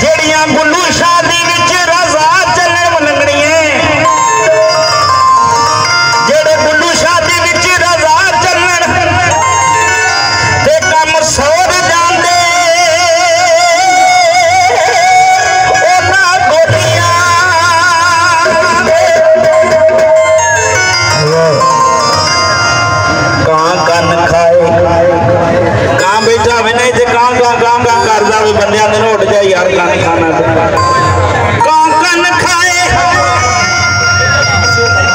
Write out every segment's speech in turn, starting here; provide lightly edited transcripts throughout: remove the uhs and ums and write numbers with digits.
जेड़ियां गुल्लू शादी विच रजा चलन मनगड़ियां जेड़े गुल्लू शादी विच रजा चलन ते कम सोर जांदे ओना गोलियां कां कन खाए कां बैठा वे नहीं ते कां करदा वे बंदियां दे नोट जा यार कां खाना कां कन खाए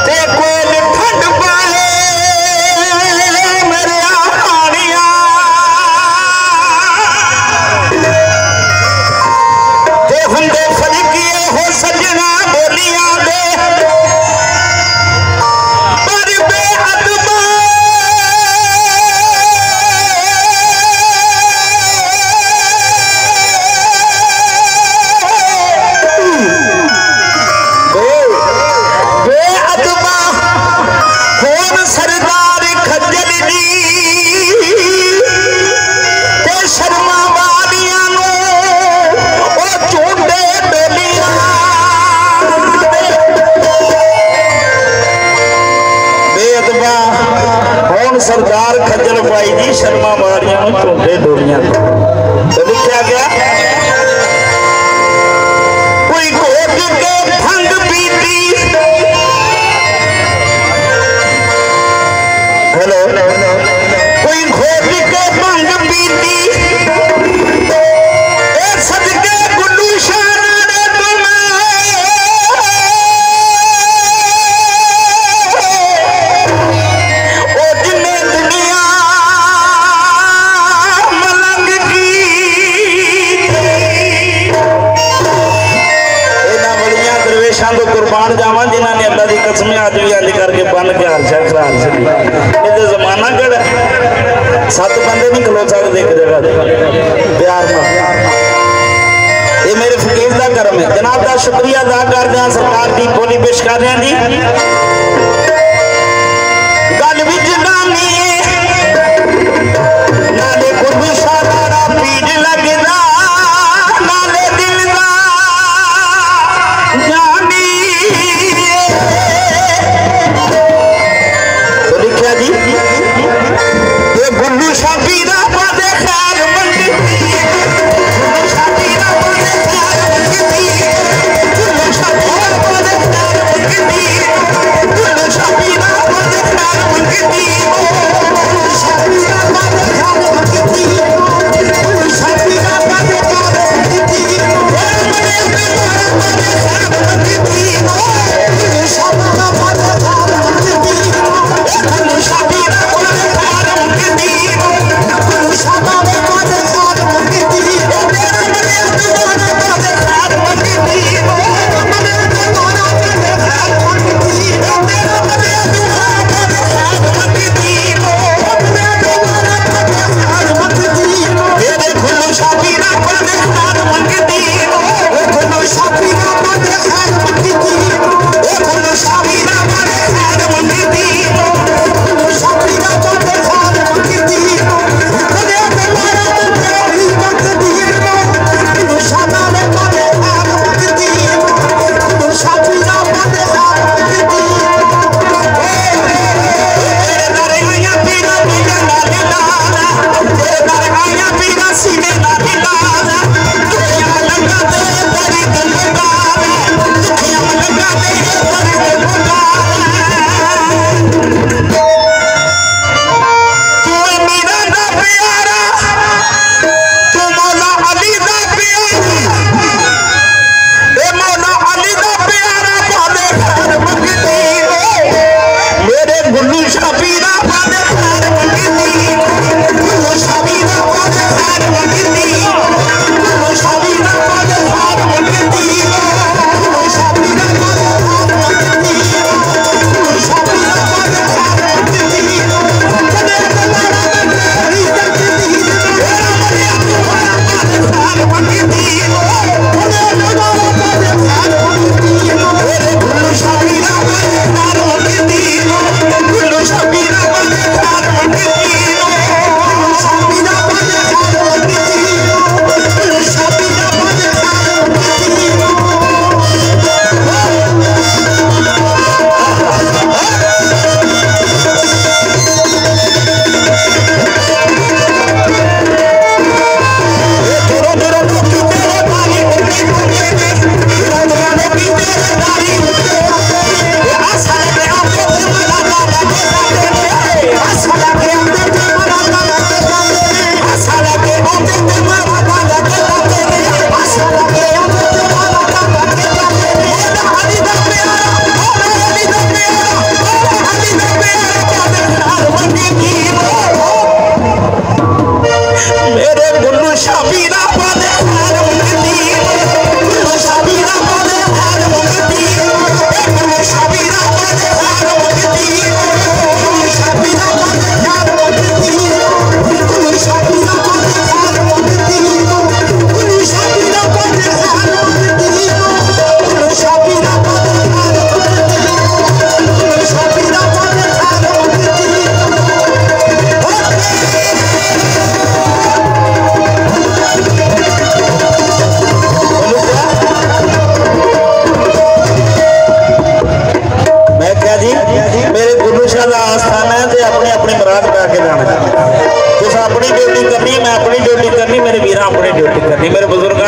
ते कोल ठंड पाए मेरे आनिया ते हुंदे फलकिए हो सजना बोलियां दे पर बेअदबा सरदार खज्जल जी ते शर्मा वालियां नो ओ झूठे डोलियां बेअदबा कौन सरदार खज्जल भाई जी शर्मा वालियां नो झूठे डोलियां तो लिखा गया कोई घोट के भंग पीती हेलो कोई घोट के भंग पीती ए सदके गुल्लू शाना ने तुम्हें ओ जिन्हें दुनिया मलंग की इन्हां बड़ियां दरवेशां तो कुर्बान जावां जिन्हां ने अल्लाह दी कसम आज भी अंज करके बन के हार छा खराब सी जमाना कड़ा 7 बंदे नहीं खलो सकते एक जगह प्यार ये मेरे फकीर का कर्म है जनाब का शुक्रिया अदा करते हैं सरकार की बोली पेश कर रहे हैं जी गल विच गानी नाले गुल्लू शाह पीड़ लगदा नाले दिल दा जानी तो लिखा जी गुल्लू शादी दा पादे खैर मंगदी गुल्लू शादी दा पादे खैर मंगदी गुल्लू शादी दा पादे खैर मंगदी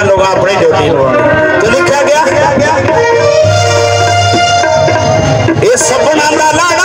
लोग अपनी ड्यूटी निभानी। तो लिखा गया ये सपना दा लाड़ा